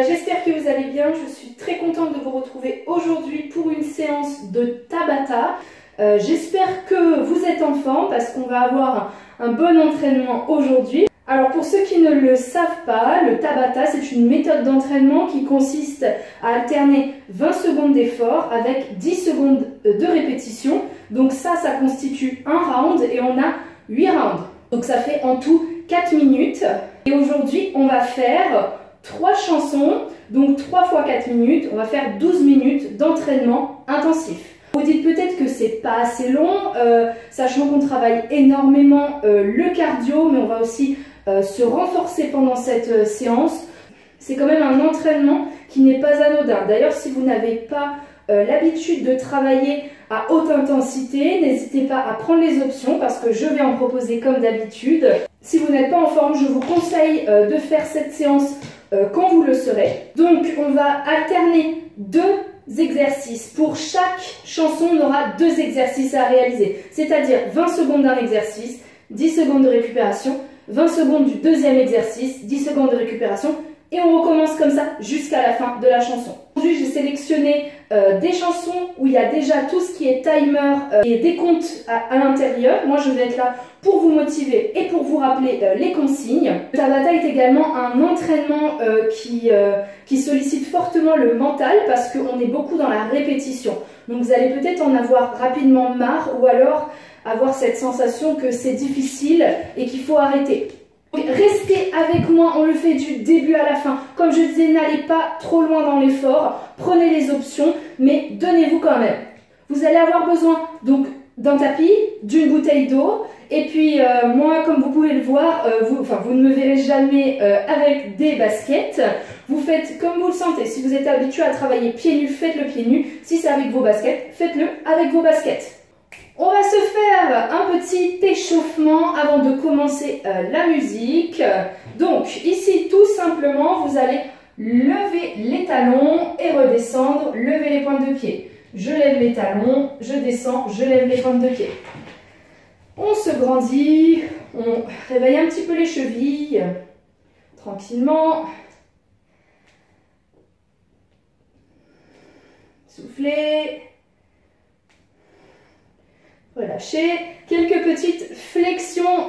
J'espère que vous allez bien. Je suis très contente de vous retrouver aujourd'hui pour une séance de Tabata. J'espère que vous êtes en forme parce qu'on va avoir un bon entraînement aujourd'hui. Alors pour ceux qui ne le savent pas, le Tabata c'est une méthode d'entraînement qui consiste à alterner 20 secondes d'effort avec 10 secondes de répétition. Donc ça constitue un round et on a 8 rounds. Donc ça fait en tout 4 minutes. Et aujourd'hui on va faire 3 chansons, donc 3 fois 4 minutes. On va faire 12 minutes d'entraînement intensif. Vous dites peut-être que c'est pas assez long, sachant qu'on travaille énormément le cardio, mais on va aussi se renforcer pendant cette séance. C'est quand même un entraînement qui n'est pas anodin. D'ailleurs, si vous n'avez pas l'habitude de travailler à haute intensité, n'hésitez pas à prendre les options parce que je vais en proposer comme d'habitude. Si vous n'êtes pas en forme, je vous conseille de faire cette séance quand vous le serez. Donc, on va alterner 2 exercices. Pour chaque chanson, on aura 2 exercices à réaliser, c'est-à-dire 20 secondes d'un exercice, 10 secondes de récupération, 20 secondes du deuxième exercice, 10 secondes de récupération, et on recommence comme ça jusqu'à la fin de la chanson. Aujourd'hui, j'ai sélectionné des chansons où il y a déjà tout ce qui est timer et décompte à l'intérieur. Moi, je vais être là pour vous motiver et pour vous rappeler les consignes. Le Tabata est également un entraînement qui sollicite fortement le mental parce qu'on est beaucoup dans la répétition. Donc, vous allez peut-être en avoir rapidement marre ou alors avoir cette sensation que c'est difficile et qu'il faut arrêter. Restez avec moi, on le fait du début à la fin. Comme je disais, n'allez pas trop loin dans l'effort, prenez les options, mais donnez-vous quand même. Vous allez avoir besoin donc d'un tapis, d'une bouteille d'eau, et puis moi, comme vous pouvez le voir, vous ne me verrez jamais avec des baskets. Vous faites comme vous le sentez. Si vous êtes habitué à travailler pieds nus, faites-le pieds nus. Si c'est avec vos baskets, faites-le avec vos baskets. On va se faire un petit échauffement avant de commencer la musique. Donc ici tout simplement vous allez lever les talons et redescendre, lever les pointes de pied. Je lève les talons, je descends, je lève les pointes de pied. On se grandit, on réveille un petit peu les chevilles, tranquillement. Soufflez. Relâchez, quelques petites flexions,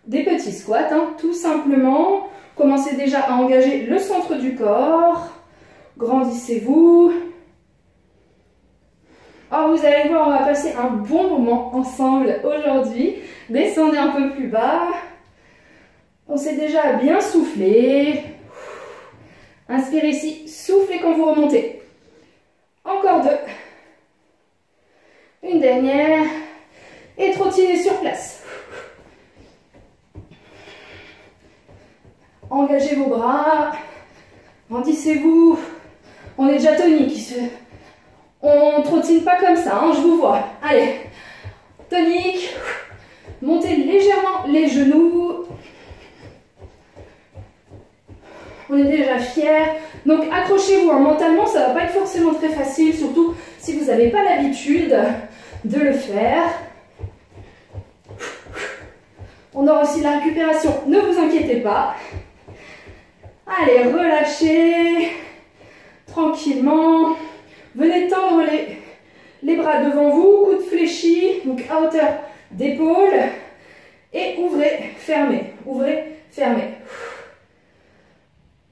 des petits squats, tout simplement. Commencez déjà à engager le centre du corps. Grandissez-vous. Oh, vous allez voir, on va passer un bon moment ensemble aujourd'hui. Descendez un peu plus bas. On s'est déjà bien soufflé. Inspirez ici, soufflez quand vous remontez. Encore 2. Une dernière. Et trottinez sur place. Engagez vos bras. Grandissez-vous. On est déjà tonique. On ne trottine pas comme ça, je vous vois. Allez. Tonique. Montez légèrement les genoux. On est déjà fiers. Donc accrochez-vous. Mentalement, ça ne va pas être forcément très facile, surtout si vous n'avez pas l'habitude de le faire. On aura aussi la récupération, ne vous inquiétez pas. Allez, relâchez tranquillement. Venez tendre les bras devant vous, coudes fléchis, donc à hauteur d'épaule. Et ouvrez, fermez, ouvrez, fermez.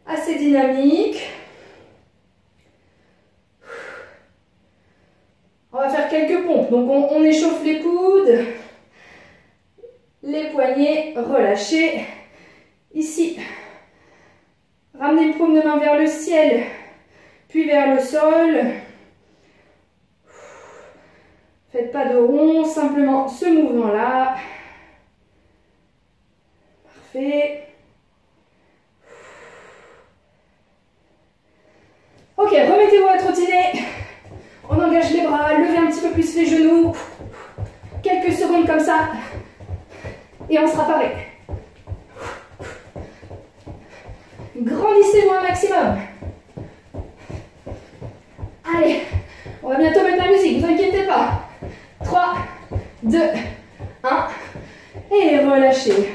Assez dynamique. On va faire quelques pompes. Donc on échauffe les coudes. Les poignets, relâchez. Ici, ramenez une paume de main vers le ciel, puis vers le sol. Faites pas de rond, simplement ce mouvement-là. Parfait. Ok, remettez-vous à trottiner. On engage les bras, levez un petit peu plus les genoux. Quelques secondes comme ça. Et on sera pareil. Grandissez-vous un maximum. Allez, on va bientôt mettre la musique, ne vous inquiétez pas. 3, 2, 1. Et relâchez.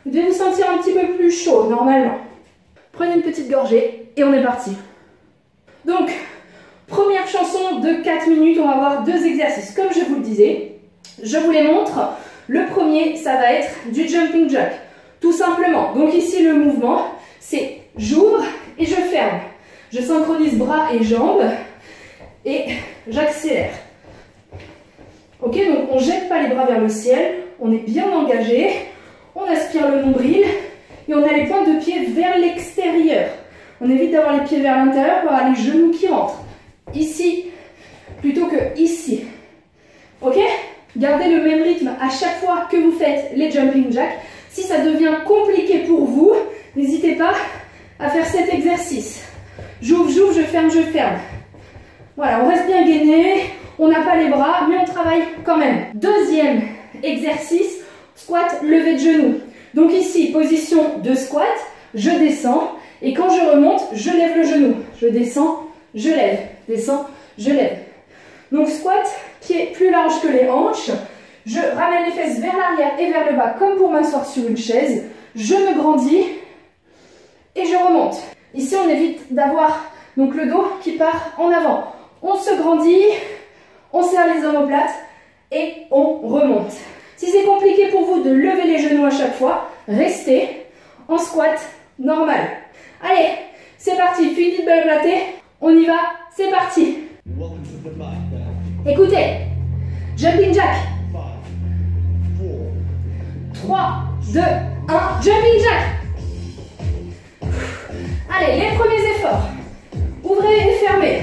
Vous devez vous sentir un petit peu plus chaud normalement. Prenez une petite gorgée et on est parti. Donc, première chanson de 4 minutes, on va avoir 2 exercices. Comme je vous le disais, je vous les montre. Le premier, ça va être du jumping jack. Tout simplement. Donc ici, le mouvement, c'est j'ouvre et je ferme. Je synchronise bras et jambes et j'accélère. Ok, donc on ne jette pas les bras vers le ciel, on est bien engagé, on aspire le nombril et on a les pointes de pied vers l'extérieur. On évite d'avoir les pieds vers l'intérieur pour avoir les genoux qui rentrent. Ici, plutôt que ici. Ok? Gardez le même rythme à chaque fois que vous faites les jumping jacks. Si ça devient compliqué pour vous, n'hésitez pas à faire cet exercice. J'ouvre, j'ouvre, je ferme, je ferme. Voilà, on reste bien gainé, on n'a pas les bras, mais on travaille quand même. Deuxième exercice, squat, levé de genoux. Donc ici, position de squat, je descends, et quand je remonte, je lève le genou. Je descends, je lève, descends, je lève. Donc squat, pieds plus larges que les hanches. Je ramène les fesses vers l'arrière et vers le bas, comme pour m'asseoir sur une chaise. Je me grandis et je remonte. Ici, on évite d'avoir donc le dos qui part en avant. On se grandit, on serre les omoplates et on remonte. Si c'est compliqué pour vous de lever les genoux à chaque fois, restez en squat normal. Allez, c'est parti, fini de blablater, on y va, c'est parti. Écoutez, jumping jack. 3, 2, 1, jumping jack. Allez, les premiers efforts. Ouvrez et fermez.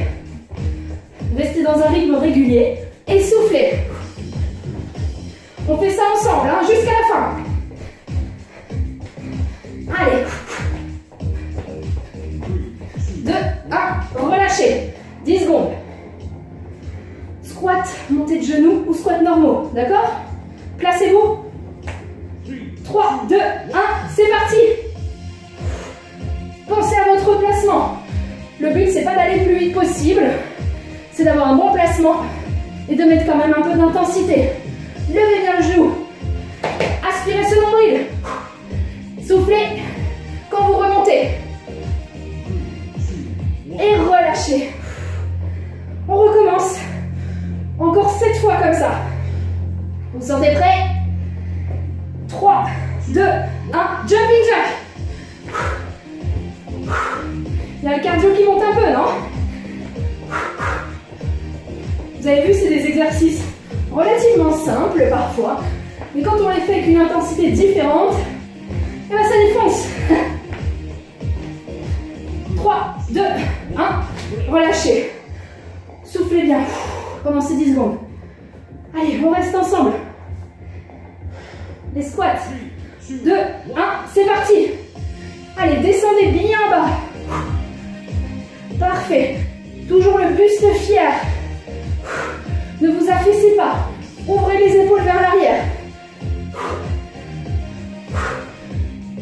Restez dans un rythme régulier et soufflez. On fait ça ensemble, hein, jusqu'à la fin. Allez. 2, 1, relâchez. 10 secondes. Squat, montée de genoux ou squat normaux, d'accord? Placez-vous. 3, 2, 1, c'est parti. Pensez à votre placement. Le but, c'est pas d'aller le plus vite possible, c'est d'avoir un bon placement et de mettre quand même un peu d'intensité. Levez bien le genou. Aspirez ce nombril. Soufflez quand vous remontez. Et relâchez. On recommence. Encore 7 fois comme ça. Vous vous sentez prêts? 3, 2, 1, jumping jack. Il y a le cardio qui monte un peu, non? Vous avez vu, c'est des exercices relativement simples parfois, mais quand on les fait avec une intensité différente, eh ben ça défonce. 3, 2, 1, relâchez. Soufflez bien pendant ces 10 secondes. Allez, on reste ensemble. Les squats. 2, 1, c'est parti. Allez, descendez bien en bas. Parfait. Toujours le buste fier. Ne vous affaissez pas. Ouvrez les épaules vers l'arrière.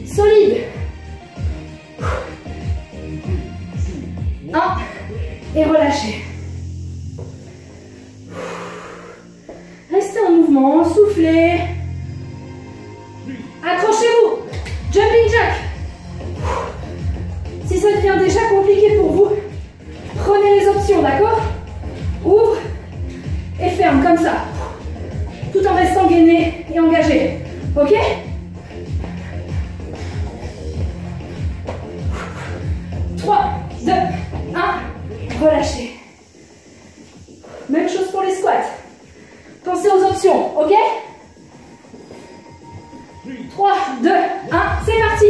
Solide. 1. Et relâchez. Restez en mouvement. Soufflez. Accrochez-vous. Jumping jack. Si ça devient déjà compliqué pour vous, prenez les options, d'accord? Ouvre et ferme comme ça, tout en restant gainé et engagé. Ok? Trois, 2, 1, relâchez. Même chose pour les squats. Pensez aux options, ok? 3, 2, 1, c'est parti.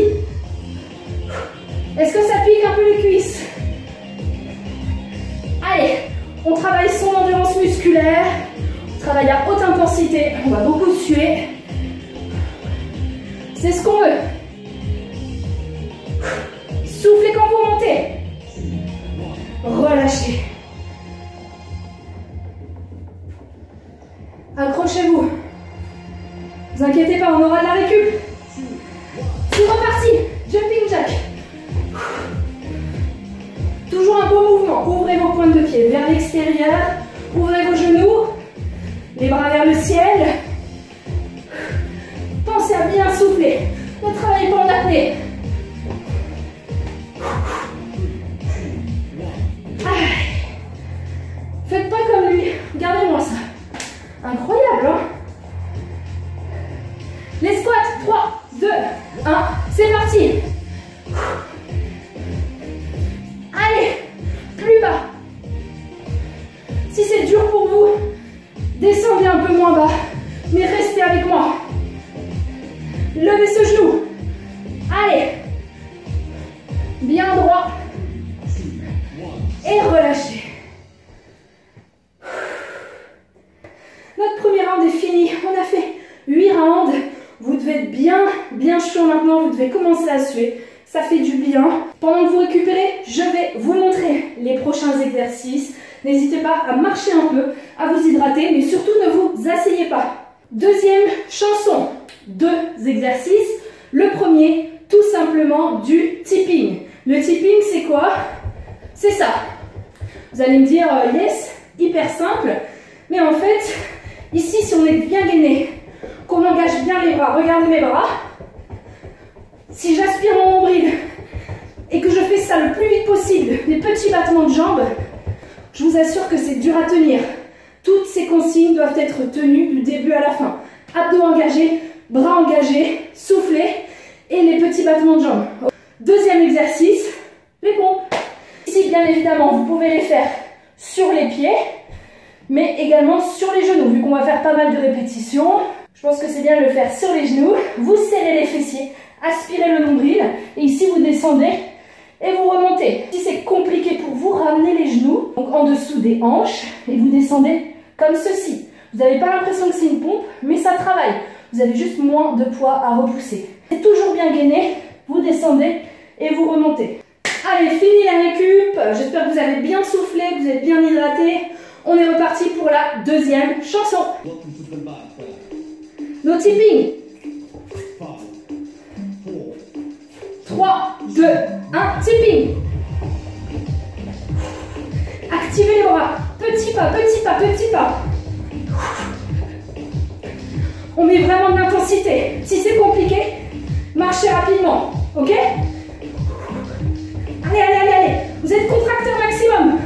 Est-ce que ça pique un peu les cuisses? Allez, on travaille son endurance musculaire, on travaille à haute intensité, on va beaucoup suer. C'est ce qu'on veut. Soufflez quand vous montez. Relâchez. Accrochez-vous. Ne vous inquiétez pas, on aura de la récup. C'est reparti. Jumping jack. Toujours un beau mouvement. Ouvrez vos pointes de pied vers l'extérieur. Ouvrez vos genoux. Les bras vers le ciel. Pensez à bien souffler. Ne travaillez pas en apnée. bien droit. Et relâchez. Notre premier round est fini. On a fait 8 rounds. Vous devez être bien chaud maintenant. Vous devez commencer à suer. Ça fait du bien. Pendant que vous récupérez, je vais vous montrer les prochains exercices. N'hésitez pas à marcher un peu, à vous hydrater, mais surtout ne vous asseyez pas. Deuxième chanson, 2 exercices. Le premier, tout simplement du tipping. Le tipping, c'est quoi? C'est ça. Vous allez me dire, yes, hyper simple. Mais en fait, ici, si on est bien gainé, qu'on engage bien les bras, regardez mes bras. Si j'aspire mon nombril et que je fais ça le plus vite possible, des petits battements de jambes, je vous assure que c'est dur à tenir. Toutes ces consignes doivent être tenues du début à la fin. Abdos engagés, bras engagés, soufflez et les petits battements de jambes. Deuxième exercice, les pompes. Ici, bien évidemment, vous pouvez les faire sur les pieds, mais également sur les genoux. Vu qu'on va faire pas mal de répétitions, je pense que c'est bien de le faire sur les genoux. Vous serrez les fessiers, aspirez le nombril et ici, vous descendez et vous remontez. Si c'est compliqué pour vous, ramenez les genoux donc en dessous des hanches et vous descendez comme ceci. Vous n'avez pas l'impression que c'est une pompe, mais ça travaille. Vous avez juste moins de poids à repousser. C'est toujours bien gainé, vous descendez et vous remontez. Allez, fini la récup. J'espère que vous avez bien soufflé, que vous êtes bien hydraté. On est reparti pour la deuxième chanson. No tipping. 3, 2, 1, tipping. Activez les bras. Petit pas, petit pas, petit pas. On met vraiment de l'intensité. Si c'est compliqué, marchez rapidement. Ok? Allez, allez, allez, allez. Vous êtes contracteur maximum.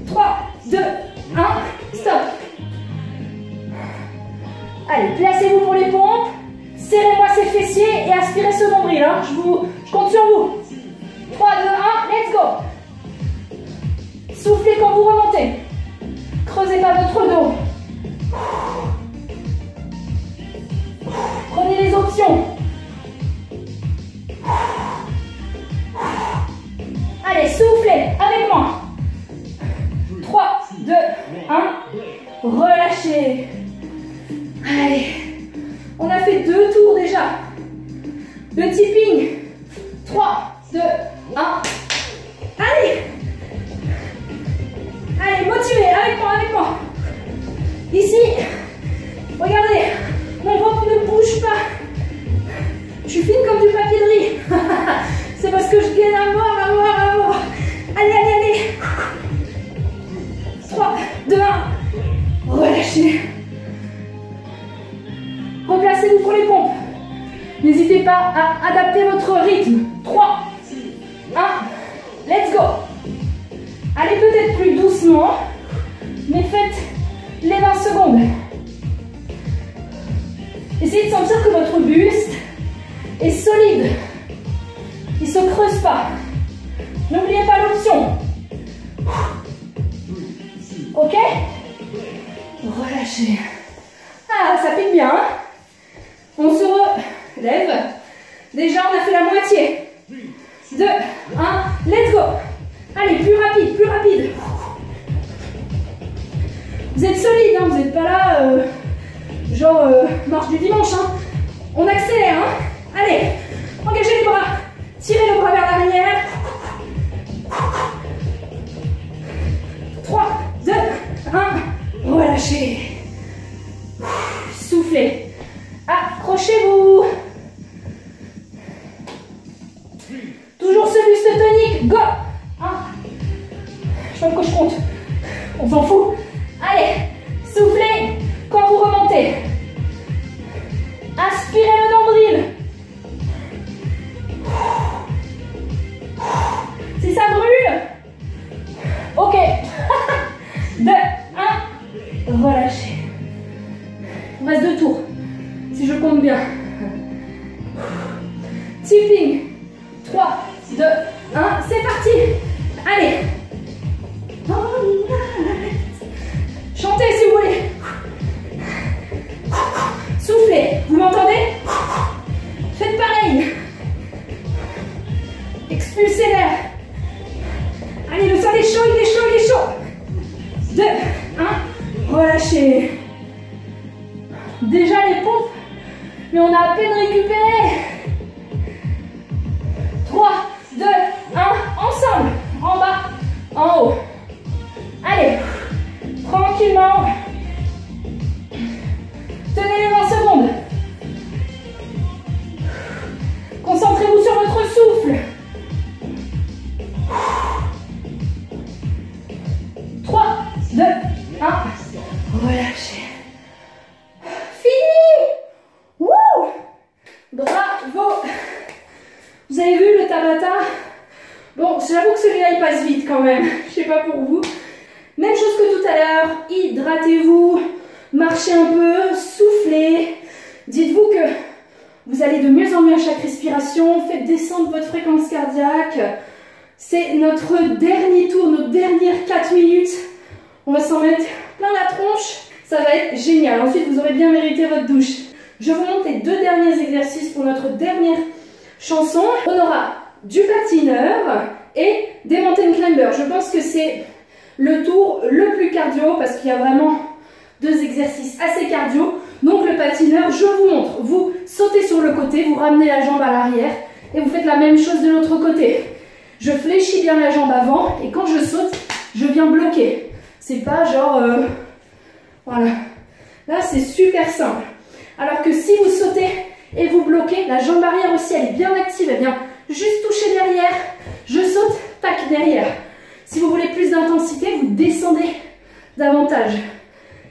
3, 2, 1, stop. Allez, placez-vous pour les pompes. Serrez-moi ces fessiers et aspirez ce nombril. Hein. Je compte sur vous. 3, 2, 1, let's go. Soufflez quand vous remontez. Creusez pas votre dos. Prenez les options. Allez, soufflez avec moi. 3, 2, 1. Relâchez. Allez. On a fait 2 tours déjà. Le tipping. 3, 2, 1. Allez. Allez, motivez, avec moi, avec moi. Ici, regardez, mon ventre ne bouge pas. Je suis fine comme du papier de riz. C'est parce que je gagne à mort, à mort, à mort. Allez, allez, allez. 3, 2, 1. Relâchez. Replacez-vous pour les pompes. N'hésitez pas à adapter votre rythme. 3, 1, let's go. Allez peut-être plus doucement, mais faites les 20 secondes. Essayez de sentir que votre buste est solide. Il ne se creuse pas. N'oubliez pas l'option. Ok? Relâchez. Ah, ça pique bien. Hein? On se relève. Déjà, on a fait la moitié. 2, 1, let's go. Allez, plus rapide, plus rapide. Vous êtes solide, hein, vous n'êtes pas là, genre marche du dimanche. Hein. On accélère. Hein. Allez, engagez les bras. Tirez le bras vers l'arrière. 3, 2, 1. Relâchez. Soufflez. Accrochez-vous. Toujours ce buste tonique. Go. 1. Je sais pas pourquoi je compte. On s'en fout. Allez, soufflez quand vous remontez. Aspirez le nombril. Si ça brûle. Ok. 2, 1. Relâchez. Il reste 2 tours. Si je compte bien. Tipping. 3, 2, 1. C'est parti. Allez. Chantez si vous voulez. Soufflez. Vous m'entendez? Faites pareil. Expulsez l'air. relâchez. Déjà les pompes, mais on a à peine récupéré. 3, 2, 1, ensemble. En bas, en haut. Allez, tranquillement. Tenez les 20 secondes. Concentrez-vous sur votre souffle. 3, 2, 1. Relâchez. Fini. Wouh! Bravo. Vous avez vu le Tabata? Bon, j'avoue que celui-là, il passe vite quand même. Je sais pas pour vous. Même chose que tout à l'heure. Hydratez-vous. Marchez un peu. Soufflez. Dites-vous que vous allez de mieux en mieux à chaque respiration. Faites descendre votre fréquence cardiaque. C'est notre dernier tour, nos dernières 4 minutes. On va s'en mettre plein la tronche. Ça va être génial. Ensuite, vous aurez bien mérité votre douche. Je vous montre les 2 derniers exercices pour notre dernière chanson. On aura du patineur et des mountain climbers. Je pense que c'est le tour le plus cardio parce qu'il y a vraiment 2 exercices assez cardio. Donc le patineur, je vous montre. Vous sautez sur le côté, vous ramenez la jambe à l'arrière et vous faites la même chose de l'autre côté. Je fléchis bien la jambe avant et quand je saute, je viens bloquer. C'est pas genre... voilà. Là, c'est super simple. Alors que si vous sautez et vous bloquez, la jambe arrière aussi, elle est bien active. Elle vient juste toucher derrière. Je saute, tac, derrière. Si vous voulez plus d'intensité, vous descendez davantage.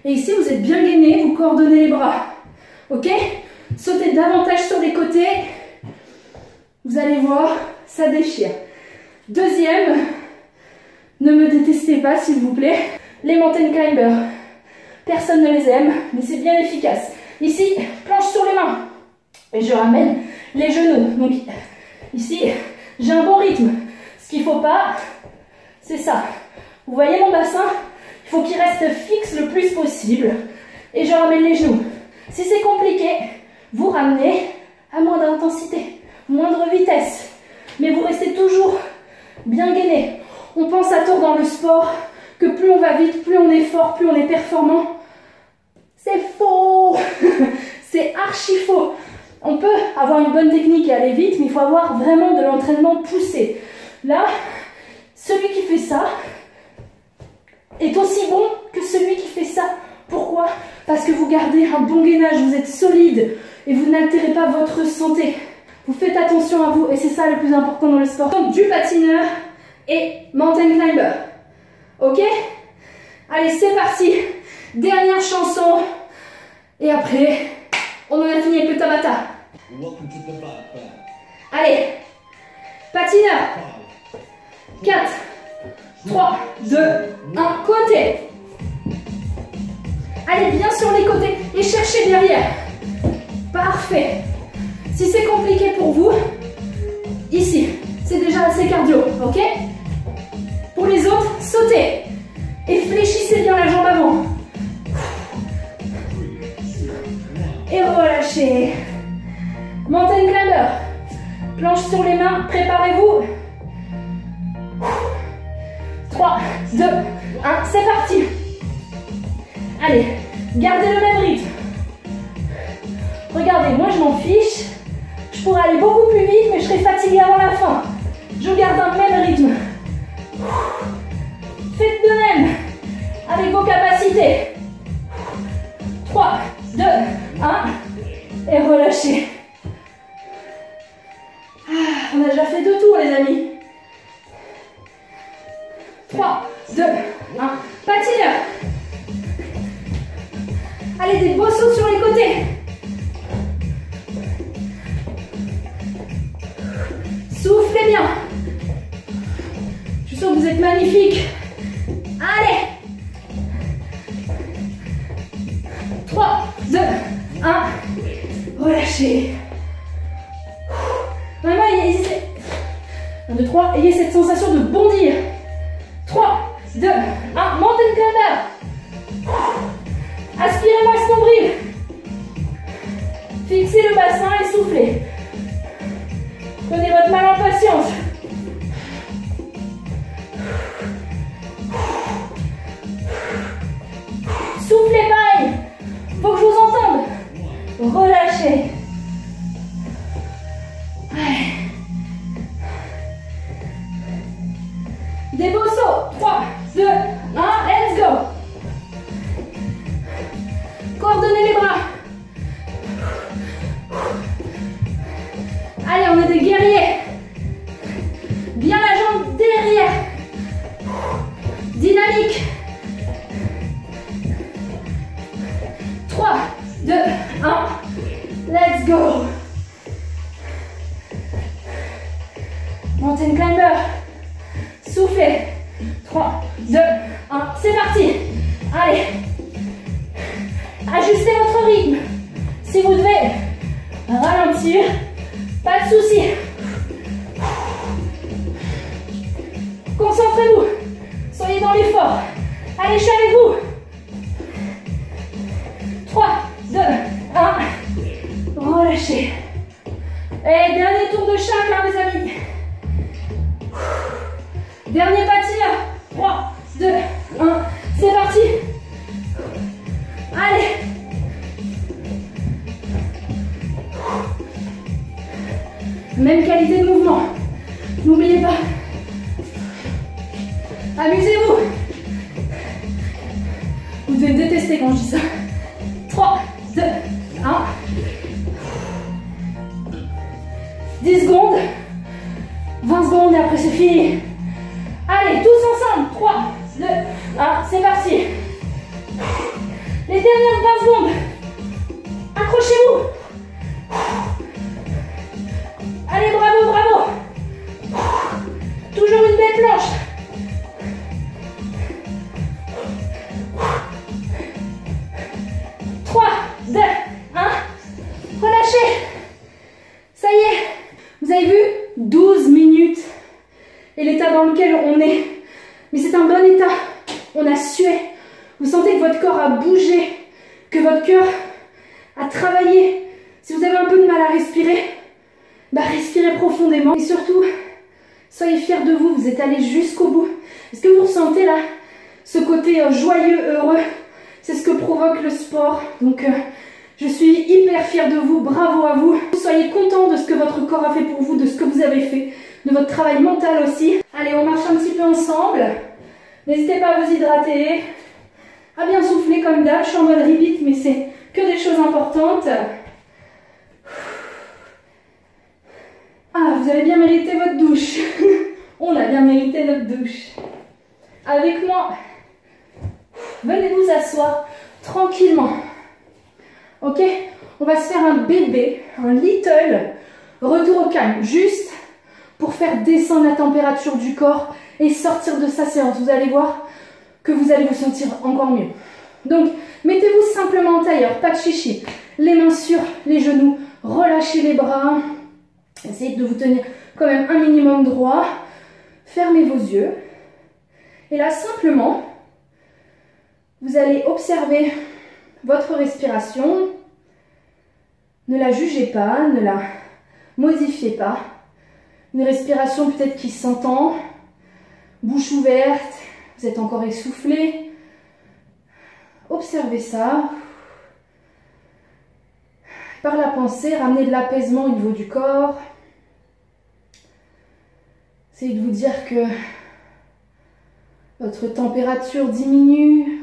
Et ici, vous êtes bien gainé, vous coordonnez les bras. Ok? Sautez davantage sur les côtés. Vous allez voir, ça déchire. Deuxième, ne me détestez pas, s'il vous plaît. Les mountain climbers. Personne ne les aime, mais c'est bien efficace. Ici, planche sur les mains. Et je ramène les genoux. Donc, ici, j'ai un bon rythme. Ce qu'il ne faut pas, c'est ça. Vous voyez mon bassin? Il faut qu'il reste fixe le plus possible. Et je ramène les genoux. Si c'est compliqué, vous ramenez à moindre intensité, moindre vitesse. Mais vous restez toujours bien gainé. On pense à tort dans le sport que plus on va vite, plus on est fort, plus on est performant. C'est faux. C'est archi faux. On peut avoir une bonne technique et aller vite, mais il faut avoir vraiment de l'entraînement poussé. Là, celui qui fait ça est aussi bon que celui qui fait ça. Pourquoi? Parce que vous gardez un bon gainage, vous êtes solide et vous n'altérez pas votre santé. Vous faites attention à vous et c'est ça le plus important dans le sport. Donc du patineur et mountain climber. Ok? Allez, c'est parti. Dernière chanson. Et après, on en a fini avec le Tabata. Allez. Patineur. 4, 3, 2, 1. Côté. Allez bien sur les côtés et cherchez derrière. Parfait. Si c'est compliqué pour vous, ici, c'est déjà assez cardio, ok? Pour les autres, sautez et fléchissez bien la jambe avant. Et relâchez. Mountain climber. Planche sur les mains, préparez-vous. 3, 2, 1, c'est parti. Allez, gardez le même rythme. Regardez, moi je m'en fiche. Je pourrais aller beaucoup plus vite, mais je serai fatiguée avant la fin. Je garde un même rythme. Faites de même, avec vos capacités. 3, 2, 1, et relâchez. Ah, on a déjà fait 2 tours, les amis. 3, 2, 1, patineur. Allez, des beaux sauts sur les côtés. Soufflez bien. Je suis sûre que vous êtes magnifiques. Allez. 3, 2, 1. Relâchez. Vraiment, ayez 1, 2, 3. Ayez cette sensation de bondir. 3, 2, 1. Mountain climber. Aspirez-moi ce nombril. Fixez le bassin et soufflez. Prenez votre mal en patience. Soufflez pas. Des beaux sauts. 3, 2, 1, let's go. Coordonnez les bras. Allez, on est des guerriers. Bien la jambe derrière. Dynamique. 3, 2, 1. Let's go. Mountain climber. Soufflez. 3, 2, 1. C'est parti. Allez. Ajustez votre rythme. Si vous devez ralentir, pas de souci. Concentrez-vous. Soyez dans l'effort. Allez, je suis avec vous. 3, 2, 1. Relâchez. Et dernier tour de chacun, mes amis. Dernier patineur. 3, 2, 1. C'est parti. Allez. Même qualité de mouvement. N'oubliez pas. Amusez-vous. Vous devez me détester quand je dis ça. 3, 2, 1. 10 secondes. 20 secondes et après c'est fini. Allez, tous ensemble. 3, 2, 1. C'est parti. Les dernières 20 secondes. Accrochez-vous. Allez, bravo, bravo. Toujours une belle planche. Trois, 2, 1. Relâchez. Ça y est. Vous avez vu 12 minutes. Et l'état dans lequel on est. Mais c'est un bon état. On a sué. Vous sentez que votre corps a bougé. Que votre cœur a travaillé. Si vous avez un peu de mal à respirer, bah respirez profondément. Et surtout, soyez fiers de vous. Vous êtes allés jusqu'au bout. Est-ce que vous ressentez là ce côté joyeux, heureux? C'est ce que provoque le sport. Donc, je suis hyper fière de vous. Bravo à vous. Soyez contents de ce que votre corps a fait pour vous, de ce que vous avez fait, de votre travail mental aussi. Allez, on marche un petit peu ensemble. N'hésitez pas à vous hydrater, à bien souffler comme d'hab. Je suis en mode repeat, mais c'est que des choses importantes. Ah, vous avez bien mérité votre douche. On a bien mérité notre douche. Avec moi, venez vous asseoir tranquillement. Ok? On va se faire un bébé, un little retour au calme, juste pour faire descendre la température du corps et sortir de sa séance. Vous allez voir que vous allez vous sentir encore mieux. Donc, mettez-vous simplement en tailleur, pas de chichi. Les mains sur les genoux, relâchez les bras. Essayez de vous tenir quand même un minimum droit. Fermez vos yeux. Et là, simplement, vous allez observer votre respiration. Ne la jugez pas, ne la modifiez pas. Une respiration peut-être qui s'entend, bouche ouverte, vous êtes encore essoufflé. Observez ça. Par la pensée, ramenez de l'apaisement au niveau du corps. Essayez de vous dire que votre température diminue,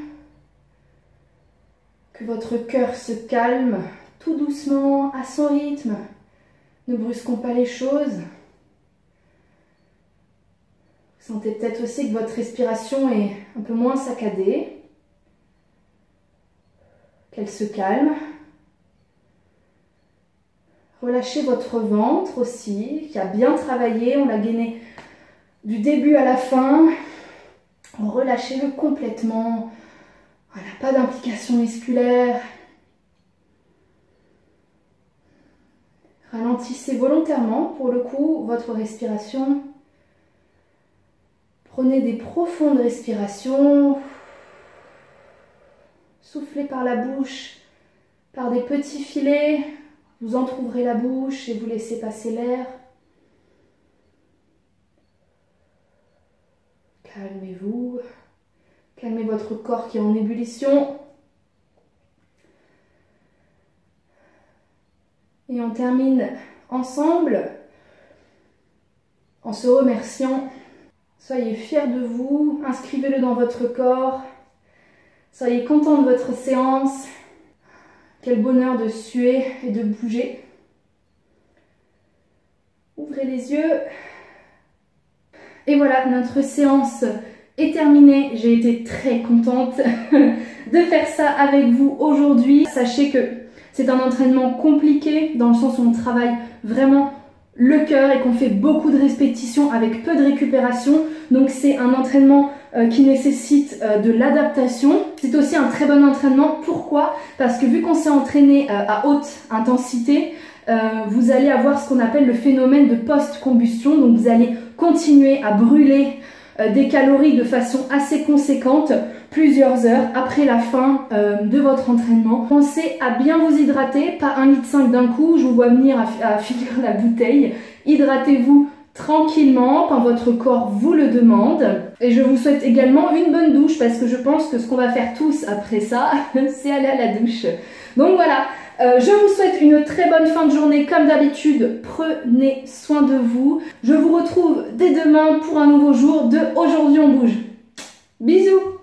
que votre cœur se calme tout doucement, à son rythme. Ne brusquons pas les choses. Vous sentez peut-être aussi que votre respiration est un peu moins saccadée, qu'elle se calme. Relâchez votre ventre aussi, qui a bien travaillé, on l'a gainé du début à la fin. Relâchez-le complètement. Voilà, pas d'implication musculaire. Ralentissez volontairement, pour le coup, votre respiration. Prenez des profondes respirations. Soufflez par la bouche, par des petits filets. Vous entr'ouvrez la bouche et vous laissez passer l'air. Calmez-vous. Calmez votre corps qui est en ébullition. Et on termine ensemble en se remerciant. Soyez fiers de vous, inscrivez-le dans votre corps. Soyez contents de votre séance. Quel bonheur de suer et de bouger. Ouvrez les yeux. Et voilà, notre séance est terminée. J'ai été très contente de faire ça avec vous aujourd'hui. Sachez que c'est un entraînement compliqué dans le sens où on travaille vraiment le cœur et qu'on fait beaucoup de répétitions avec peu de récupération. Donc c'est un entraînement qui nécessite de l'adaptation. C'est aussi un très bon entraînement. Pourquoi? Parce que vu qu'on s'est entraîné à haute intensité, vous allez avoir ce qu'on appelle le phénomène de post-combustion. Donc vous allez continuer à brûler des calories de façon assez conséquente plusieurs heures après la fin de votre entraînement. Pensez à bien vous hydrater, pas 1,5 litre d'un coup, je vous vois venir à finir la bouteille. Hydratez-vous tranquillement quand votre corps vous le demande. Et je vous souhaite également une bonne douche parce que je pense que ce qu'on va faire tous après ça, c'est aller à la douche. Donc voilà, je vous souhaite une très bonne fin de journée comme d'habitude. Prenez soin de vous. Je vous retrouve dès demain pour un nouveau jour de Aujourd'hui on bouge. Bisous!